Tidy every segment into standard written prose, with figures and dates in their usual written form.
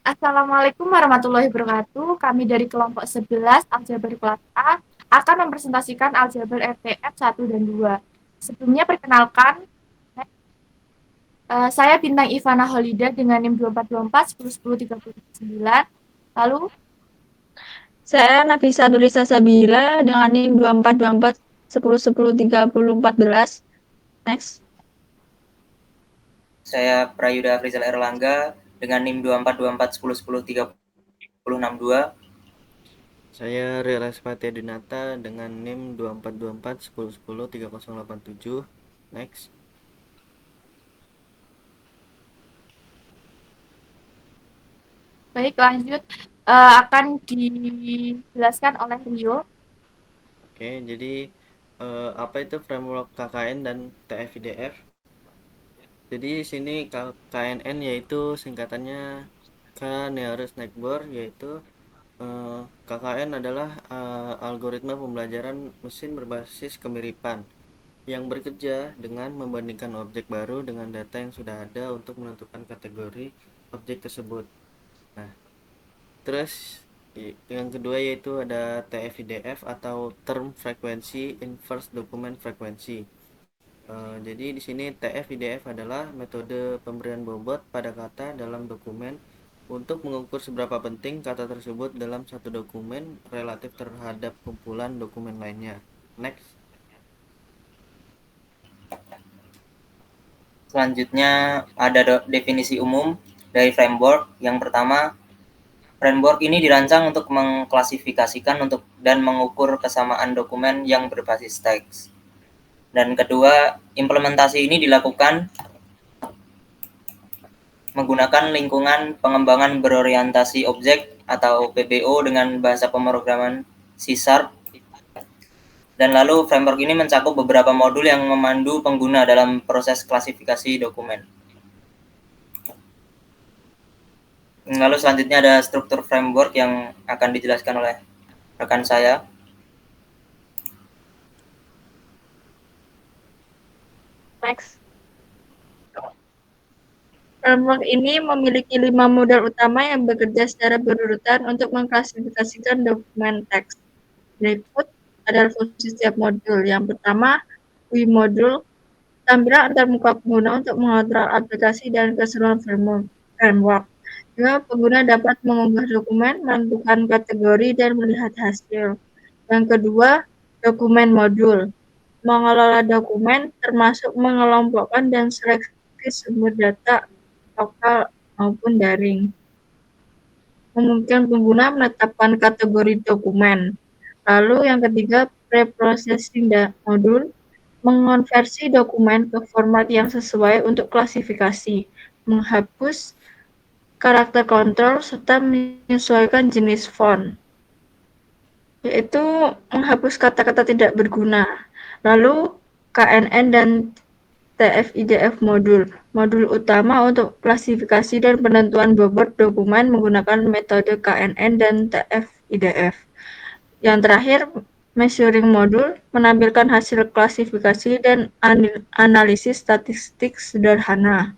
Assalamualaikum warahmatullahi wabarakatuh. Kami dari kelompok 11 Aljabar kelas A akan mempresentasikan Aljabar RTF 1 dan 2. Sebelumnya perkenalkan, saya Bintang Ivana Holida dengan NIM 2424 101039. Lalu Saya Nafisa Nurisa Sabila dengan NIM 2424 1010 3014. Next. Saya Prayuda Afrizal Erlangga dengan NIM 2424 1010 3062. Saya Rela Sepatia Dinata dengan NIM 2424 1010 3087. Next. baik lanjut akan dijelaskan oleh Rio. Oke, jadi apa itu framework KKN dan TF-IDF? Jadi di sini KNN yaitu singkatannya K-Nearest Neighbor, yaitu KKN adalah algoritma pembelajaran mesin berbasis kemiripan yang bekerja dengan membandingkan objek baru dengan data yang sudah ada untuk menentukan kategori objek tersebut. Nah, terus yang kedua yaitu ada TF-IDF atau Term Frequency Inverse Document Frequency. Jadi di sini TF-IDF adalah metode pemberian bobot pada kata dalam dokumen untuk mengukur seberapa penting kata tersebut dalam satu dokumen relatif terhadap kumpulan dokumen lainnya. Next. Selanjutnya ada definisi umum dari framework. Yang pertama, framework ini dirancang untuk mengklasifikasikan dan mengukur kesamaan dokumen yang berbasis teks. Dan kedua, implementasi ini dilakukan menggunakan lingkungan pengembangan berorientasi objek atau PBO dengan bahasa pemrograman C#. Dan lalu framework ini mencakup beberapa modul yang memandu pengguna dalam proses klasifikasi dokumen. Lalu selanjutnya ada struktur framework yang akan dijelaskan oleh rekan saya. Next. Framework ini memiliki 5 modal utama yang bekerja secara berurutan untuk mengklasifikasikan dokumen teks. Berikut adalah fungsi setiap modul. Yang pertama, UI modul, tampilan antarmuka pengguna untuk mengontrol aplikasi dan keseluruhan framework. Juga pengguna dapat mengunggah dokumen, menentukan kategori, dan melihat hasil. Yang kedua, dokumen modul, mengelola dokumen termasuk mengelompokkan dan seleksi sumber data lokal maupun daring. Memungkinkan pengguna menetapkan kategori dokumen. Lalu yang ketiga, preprocessing modul, mengonversi dokumen ke format yang sesuai untuk klasifikasi, menghapus karakter kontrol, serta menyesuaikan jenis font, yaitu menghapus kata-kata tidak berguna. Lalu KNN dan TF-IDF modul utama untuk klasifikasi dan penentuan bobot dokumen menggunakan metode KNN dan TF-IDF. Yang terakhir, measuring modul menampilkan hasil klasifikasi dan analisis statistik sederhana.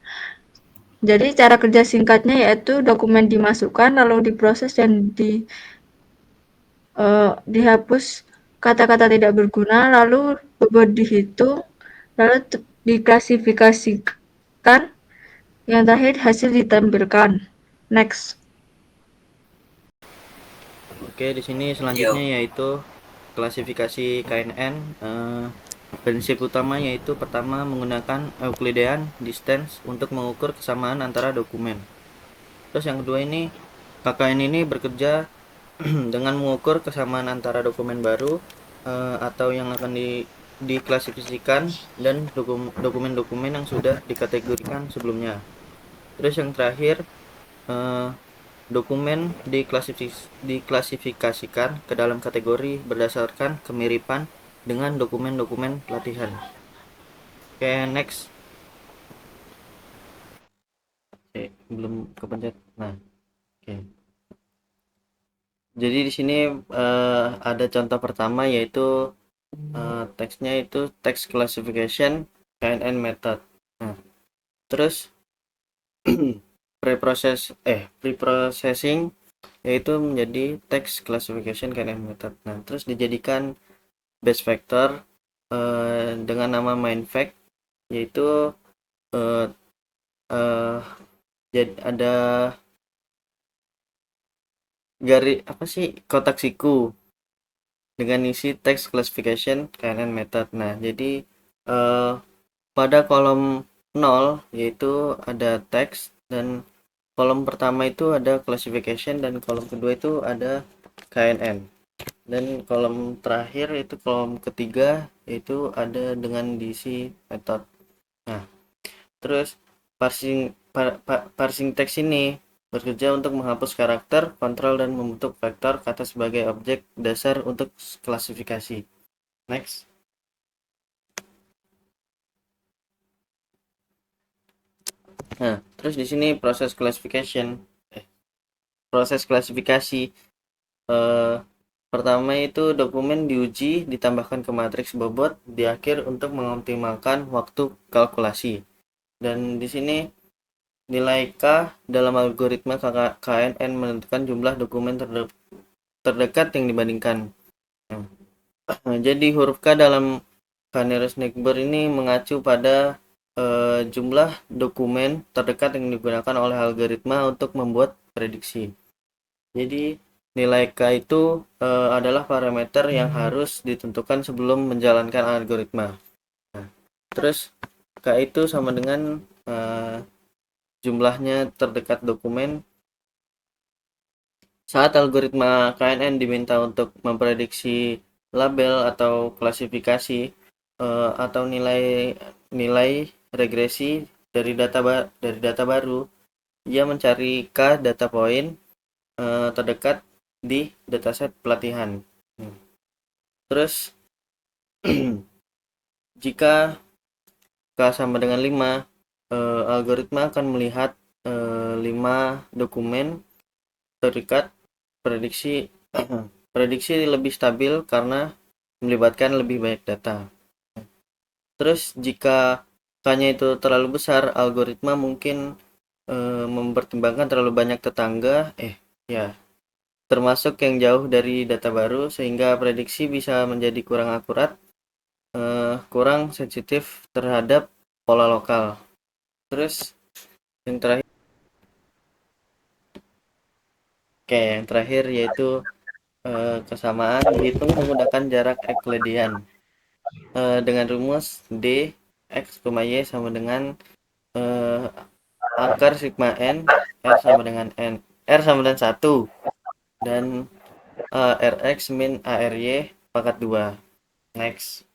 Jadi cara kerja singkatnya yaitu dokumen dimasukkan lalu diproses dan dihapus kata-kata tidak berguna, lalu bobot dihitung, lalu diklasifikasikan, yang terakhir hasil ditampilkan. Next. Oke, di sini selanjutnya yaitu klasifikasi KNN. Prinsip utama yaitu pertama menggunakan Euclidean distance untuk mengukur kesamaan antara dokumen. Terus yang kedua ini KKN ini bekerja dengan mengukur kesamaan antara dokumen baru atau yang akan diklasifikasikan dan dokumen-dokumen yang sudah dikategorikan sebelumnya. Terus yang terakhir dokumen diklasifikasikan ke dalam kategori berdasarkan kemiripan dengan dokumen-dokumen latihan. Oke, next. Belum kepencet. Nah, oke. Jadi di sini ada contoh pertama yaitu teksnya itu text classification KNN method. Nah, terus preprocessing yaitu menjadi text classification KNN method. Nah, terus dijadikan base vector dengan nama main fact, yaitu jadi ada kotak siku dengan isi text classification KNN method. Nah, jadi pada kolom 0 yaitu ada text, dan kolom pertama itu ada classification, dan kolom kedua itu ada KNN, dan kolom terakhir itu kolom ketiga itu ada dengan diisi method. Nah, terus parsing text ini bekerja untuk menghapus karakter, kontrol, dan membentuk vektor kata sebagai objek dasar untuk klasifikasi. Next. Nah, terus di sini proses klasifikasi. Pertama itu dokumen diuji, ditambahkan ke matriks bobot di akhir untuk mengoptimalkan waktu kalkulasi. Dan di sini nilai K dalam algoritma KNN menentukan jumlah dokumen terdekat yang dibandingkan. Jadi huruf K dalam K-nearest-neighbor ini mengacu pada jumlah dokumen terdekat yang digunakan oleh algoritma untuk membuat prediksi. Jadi nilai K itu adalah parameter yang harus ditentukan sebelum menjalankan algoritma. Nah, terus K itu sama dengan jumlahnya terdekat dokumen. Saat algoritma KNN diminta untuk memprediksi label atau klasifikasi atau nilai regresi dari data baru, ia mencari K data point terdekat di dataset pelatihan. Terus jika K sama dengan 5, algoritma akan melihat 5 dokumen terdekat. Prediksi lebih stabil karena melibatkan lebih banyak data. Terus jika K-nya itu terlalu besar, algoritma mungkin mempertimbangkan terlalu banyak tetangga, termasuk yang jauh dari data baru, sehingga prediksi bisa menjadi kurang akurat, kurang sensitif terhadap pola lokal. Terus yang terakhir yaitu kesamaan dihitung menggunakan jarak Euclidean dengan rumus D X, Y sama dengan akar sigma N, R sama dengan 1, dan Rx min ARY pangkat 2. Next.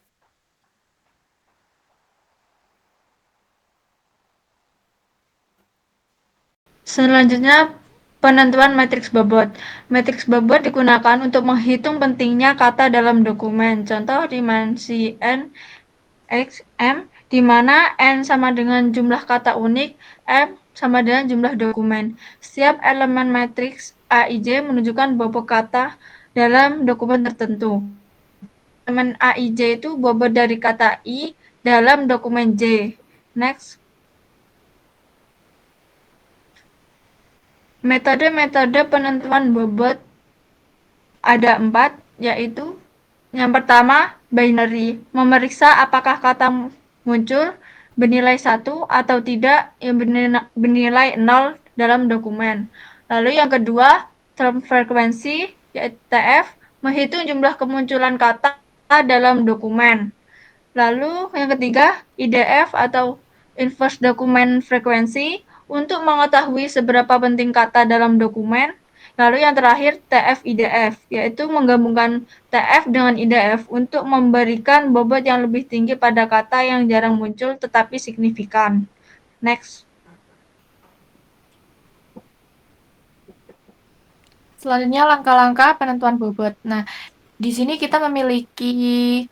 Selanjutnya, penentuan matriks bobot. Matriks bobot digunakan untuk menghitung pentingnya kata dalam dokumen. Contoh dimensi N X M, di mana N sama dengan jumlah kata unik, M sama dengan jumlah dokumen. Setiap elemen matriks AIJ menunjukkan bobot kata dalam dokumen tertentu. Elemen AIJ itu bobot dari kata I dalam dokumen J. Next. Metode-metode penentuan bobot ada 4, yaitu yang pertama, binary, memeriksa apakah kata muncul bernilai 1 atau tidak yang bernilai 0 dalam dokumen. Lalu yang kedua, term frekuensi, yaitu TF, menghitung jumlah kemunculan kata dalam dokumen. Lalu yang ketiga, IDF atau inverse document frequency, untuk mengetahui seberapa penting kata dalam dokumen. Lalu yang terakhir, TF-IDF, yaitu menggabungkan TF dengan IDF untuk memberikan bobot yang lebih tinggi pada kata yang jarang muncul tetapi signifikan. Next. Selanjutnya langkah-langkah penentuan bobot. Nah, di sini kita memiliki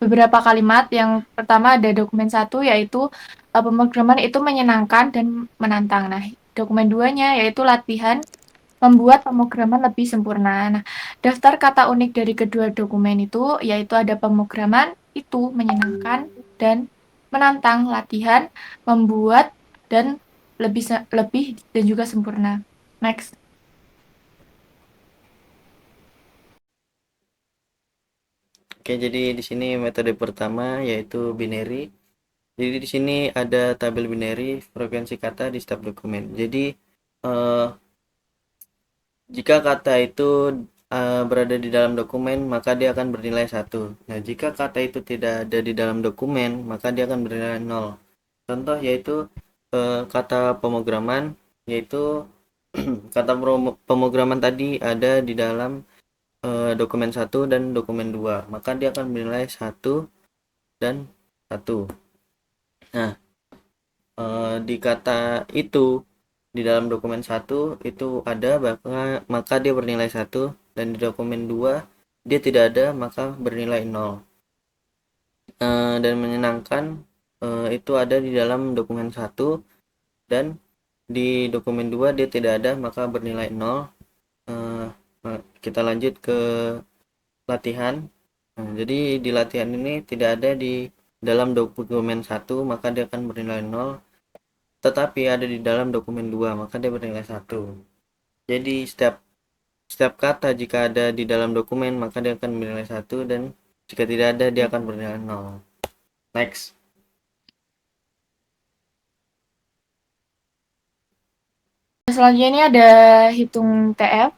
beberapa kalimat. Yang pertama ada dokumen 1, yaitu pemrograman itu menyenangkan dan menantang. Nah, dokumen 2-nya yaitu latihan membuat pemrograman lebih sempurna. Nah, daftar kata unik dari kedua dokumen itu yaitu ada pemrograman itu menyenangkan dan menantang, latihan membuat, dan lebih dan juga sempurna. Next. Oke, jadi di sini metode pertama yaitu binary. Jadi di sini ada tabel binary frekuensi kata di setiap dokumen. Jadi eh, jika kata itu berada di dalam dokumen, maka dia akan bernilai 1. Nah, jika kata itu tidak ada di dalam dokumen, maka dia akan bernilai 0. Contoh yaitu kata pemrograman, yaitu kata pemrograman tadi ada di dalam dokumen 1 dan dokumen 2, maka dia akan bernilai 1 dan 1. Nah, di kata itu di dalam dokumen 1 itu ada, maka dia bernilai 1, dan di dokumen 2 dia tidak ada, maka bernilai 0. Dan menyenangkan itu ada di dalam dokumen 1 dan di dokumen 2 dia tidak ada, maka bernilai 0. Kita lanjut ke latihan. Jadi di latihan ini tidak ada di dalam dokumen 1, maka dia akan bernilai 0. Tetapi ada di dalam dokumen 2, maka dia bernilai 1. Jadi setiap kata jika ada di dalam dokumen, maka dia akan bernilai 1, dan jika tidak ada dia akan bernilai 0. Next. Selanjutnya ini ada hitung TF.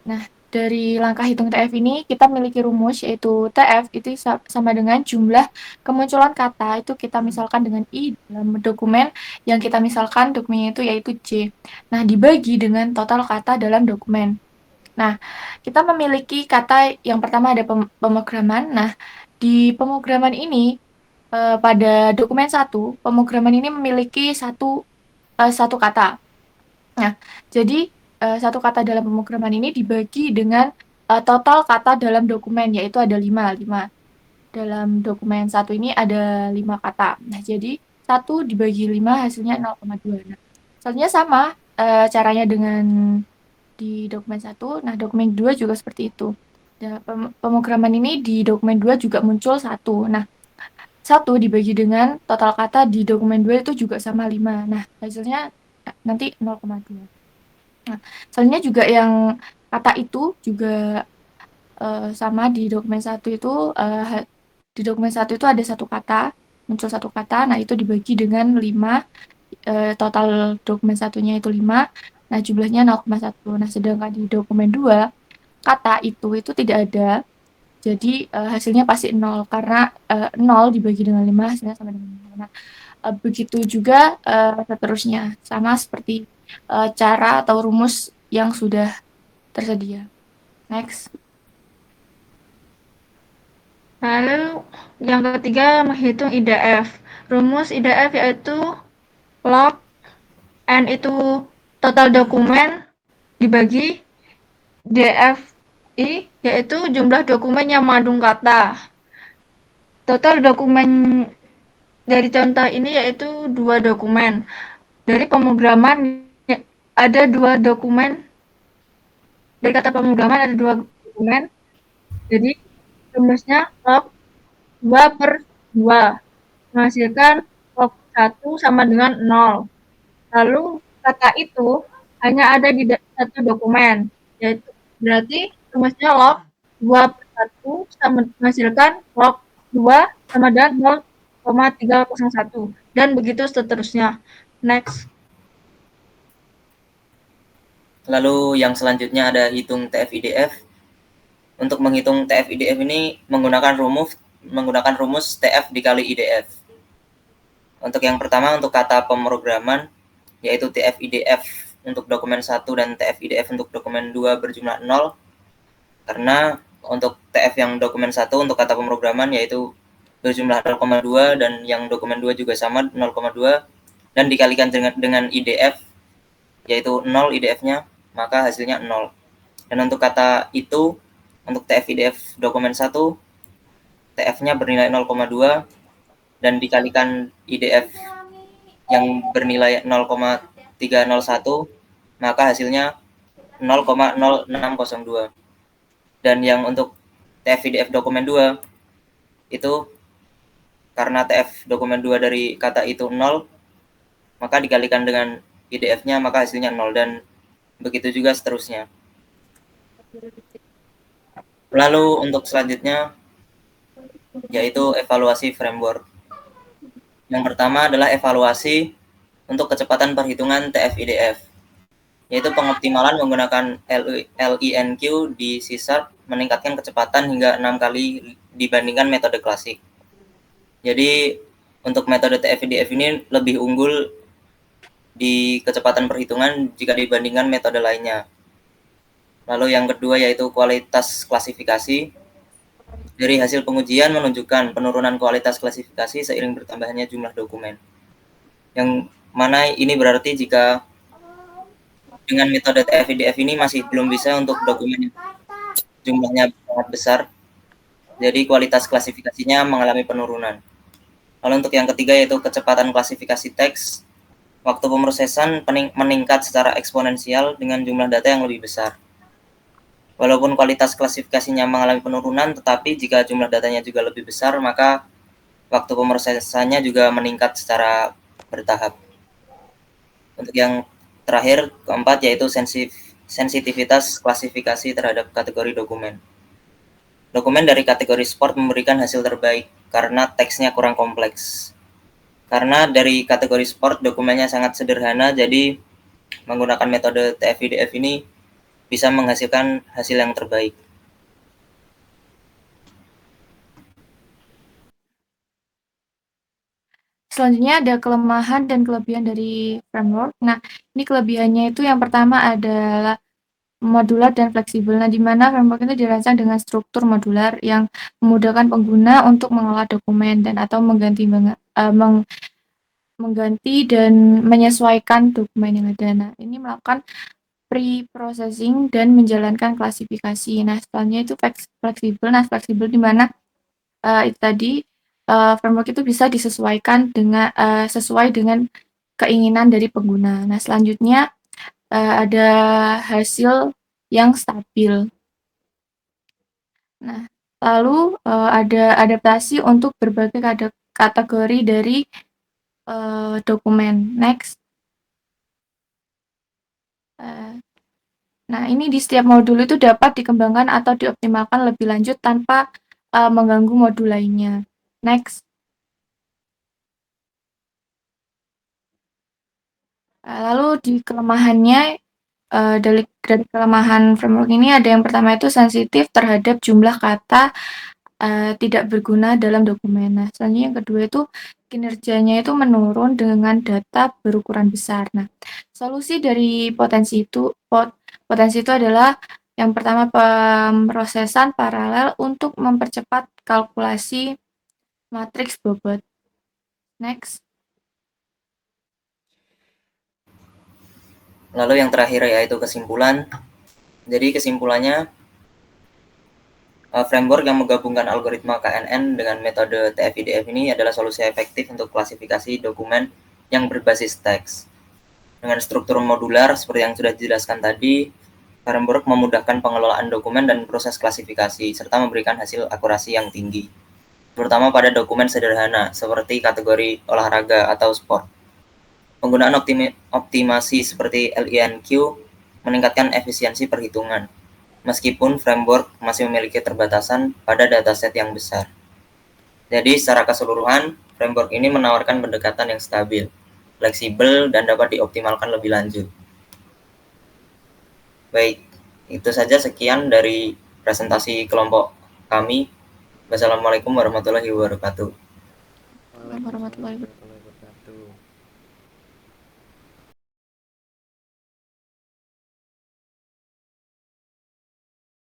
Nah, dari langkah hitung TF ini kita memiliki rumus, yaitu TF itu sama dengan jumlah kemunculan kata itu kita misalkan dengan I dalam dokumen yang kita misalkan dokumennya itu yaitu J. Nah, dibagi dengan total kata dalam dokumen. Nah, kita memiliki kata yang pertama ada pemrograman. Nah, di pemrograman ini pada dokumen 1, pemrograman ini memiliki satu kata. Nah, jadi satu kata dalam pemrograman ini dibagi dengan total kata dalam dokumen, yaitu ada 5. Dalam dokumen 1 ini ada 5 kata. Nah, jadi 1 dibagi 5 hasilnya 0,2. Nah, selanjutnya sama caranya dengan di dokumen 1. Nah, dokumen 2 juga seperti itu. Dan pemrograman ini di dokumen 2 juga muncul 1. Nah, 1 dibagi dengan total kata di dokumen 2 itu juga sama 5. Nah, hasilnya nanti 0,2. Nah, selanjutnya juga yang kata itu juga sama di dokumen 1 itu di dokumen 1 itu ada satu kata, muncul satu kata. Nah, itu dibagi dengan 5. Total dokumen satunya itu 5. Nah, jumlahnya 0,1. Nah, sedangkan di dokumen 2 kata itu tidak ada. Jadi hasilnya pasti 0 karena 0 dibagi dengan 5 hasilnya sama dengan 0. Nah, begitu juga seterusnya, sama seperti cara atau rumus yang sudah tersedia. Next. Lalu yang ketiga menghitung IDF. Rumus IDF yaitu log N itu total dokumen dibagi DFI yaitu jumlah dokumen yang mengandung kata. Total dokumen dari contoh ini yaitu 2 dokumen. Dari pemrograman ada 2 dokumen. Dari kata pemrograman ada 2 dokumen. Jadi rumusnya log 2/2 menghasilkan log 1 sama dengan 0. Lalu kata itu hanya ada di satu dokumen, yaitu berarti rumusnya log 2/1 sama menghasilkan log 2 sama dengan 0,301 dan begitu seterusnya. Next. Lalu yang selanjutnya ada hitung TF-IDF. Untuk menghitung TF-IDF ini menggunakan rumus TF dikali IDF. Untuk yang pertama untuk kata pemrograman yaitu TF-IDF untuk dokumen 1 dan TF-IDF untuk dokumen 2 berjumlah 0. Karena untuk TF yang dokumen 1 untuk kata pemrograman yaitu berjumlah 0,2 dan yang dokumen 2 juga sama 0,2 dan dikalikan dengan IDF yaitu 0 IDF-nya, maka hasilnya 0. Dan untuk kata itu untuk TF-IDF dokumen 1 TF-nya bernilai 0,2 dan dikalikan IDF yang bernilai 0,301, maka hasilnya 0,0602. Dan yang untuk TF-IDF dokumen 2 itu karena TF dokumen 2 dari kata itu 0, maka dikalikan dengan IDF-nya, maka hasilnya 0, dan begitu juga seterusnya. Lalu untuk selanjutnya yaitu evaluasi framework. Yang pertama adalah evaluasi untuk kecepatan perhitungan TF-IDF, yaitu pengoptimalan menggunakan LINQ di C# meningkatkan kecepatan hingga 6 kali dibandingkan metode klasik. Jadi untuk metode TF-IDF ini lebih unggul di kecepatan perhitungan jika dibandingkan metode lainnya. Lalu yang kedua yaitu kualitas klasifikasi. Dari hasil pengujian menunjukkan penurunan kualitas klasifikasi seiring bertambahnya jumlah dokumen. Yang mana ini berarti jika dengan metode TF-IDF ini masih belum bisa untuk dokumen jumlahnya sangat besar, jadi kualitas klasifikasinya mengalami penurunan. Lalu untuk yang ketiga yaitu kecepatan klasifikasi teks. Waktu pemrosesan meningkat secara eksponensial dengan jumlah data yang lebih besar. Walaupun kualitas klasifikasinya mengalami penurunan, tetapi jika jumlah datanya juga lebih besar, maka waktu pemrosesannya juga meningkat secara bertahap. Untuk yang terakhir, keempat, yaitu sensitivitas klasifikasi terhadap kategori dokumen. Dokumen dari kategori sport memberikan hasil terbaik karena teksnya kurang kompleks. Karena dari kategori sport dokumennya sangat sederhana, jadi menggunakan metode TF-IDF ini bisa menghasilkan hasil yang terbaik. Selanjutnya ada kelemahan dan kelebihan dari framework. Nah, ini kelebihannya itu yang pertama adalah modular dan fleksibel. Nah, di mana framework itu dirancang dengan struktur modular yang memudahkan pengguna untuk mengolah dokumen dan atau mengganti dan menyesuaikan dokumen yang ada. Nah, ini melakukan pre-processing dan menjalankan klasifikasi. Nah, selanjutnya itu fleksibel. Nah, fleksibel di mana itu tadi framework itu bisa disesuaikan dengan sesuai dengan keinginan dari pengguna. Nah, selanjutnya ada hasil yang stabil. Nah, lalu ada adaptasi untuk berbagai kategori dari dokumen. Next. Nah, ini di setiap modul itu dapat dikembangkan atau dioptimalkan lebih lanjut tanpa mengganggu modul lainnya. Next. Lalu di kelemahannya, dari kelemahan framework ini ada yang pertama itu sensitif terhadap jumlah kata tidak berguna dalam dokumen. Nah, selanjutnya yang kedua itu kinerjanya itu menurun dengan data berukuran besar. Nah, solusi dari potensi itu adalah yang pertama pemrosesan paralel untuk mempercepat kalkulasi matriks bobot. Next. Lalu yang terakhir yaitu kesimpulan. Jadi kesimpulannya, framework yang menggabungkan algoritma KNN dengan metode TF-IDF ini adalah solusi efektif untuk klasifikasi dokumen yang berbasis teks. Dengan struktur modular seperti yang sudah dijelaskan tadi, framework memudahkan pengelolaan dokumen dan proses klasifikasi, serta memberikan hasil akurasi yang tinggi, terutama pada dokumen sederhana seperti kategori olahraga atau sport. Penggunaan optimasi seperti LINQ meningkatkan efisiensi perhitungan, meskipun framework masih memiliki keterbatasan pada dataset yang besar. Jadi secara keseluruhan, framework ini menawarkan pendekatan yang stabil, fleksibel, dan dapat dioptimalkan lebih lanjut. Baik, itu saja sekian dari presentasi kelompok kami. Wassalamualaikum warahmatullahi wabarakatuh. Warahmatullahi wabarakatuh.